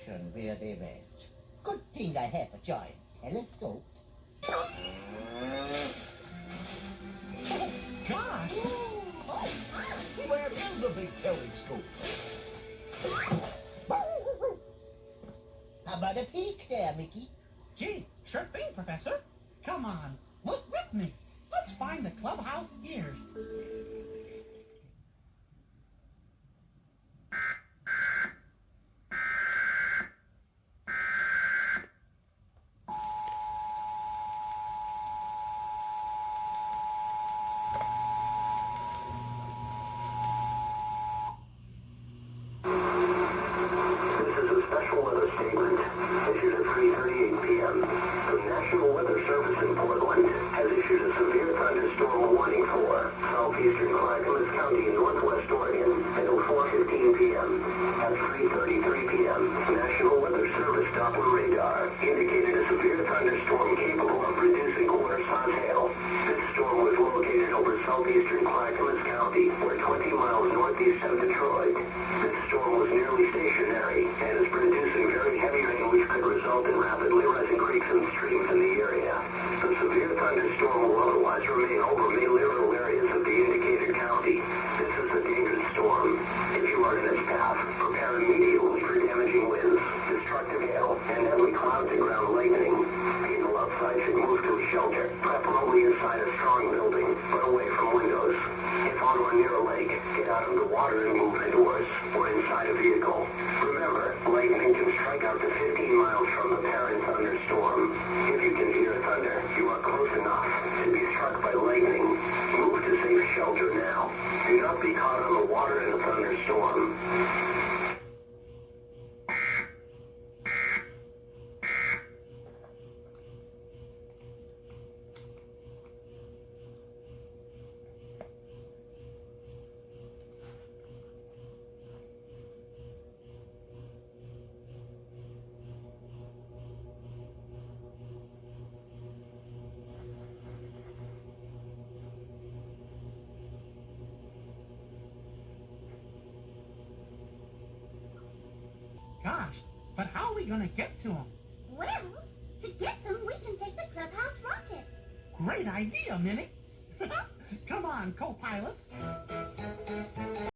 reflection weird image. Good thing I have a giant telescope. Gosh! Oh, Where is the big telescope? how about a peek there, Mickey? Gee, sure thing, Professor. Come on, look with me. Let's find the clubhouse ears. This is a special weather statement issued at 3:38 p.m. The National Weather Service in Portland has issued a severe thunderstorm warning for southeastern Clackamas County in northwest Oregon until 4:15 p.m. At 3:33 p.m., National Weather Service Doppler radar indicated a severe thunderstorm capable of producing quarter-size hail. This storm was located over southeastern Clackamas County, or 20 miles northeast of Detroit. This storm was nearly stationary and is producing very heavy rain which could result in rapidly rising creeks and streams in the area. The severe thunderstorm will otherwise remain over mainly rural areas of the indicated county. This is a dangerous storm. If you are in its path, prepare immediately for damaging winds, destructive hail, and heavy clouds and ground lightning. People outside should move to a shelter, preferably inside a strong building, but away from windows. If on or near a lake, get out of the water and move indoors or inside a vehicle. Remember, lightning can strike out to 15 miles from the parent thunderstorm. If you can hear thunder, you are close enough to be struck by lightning. Move to safe shelter now. Do not be caught on the water in a thunderstorm. Gosh, but how are we gonna get to them? Well, to get them, we can take the clubhouse rocket. Great idea, Minnie. Come on, co-pilots.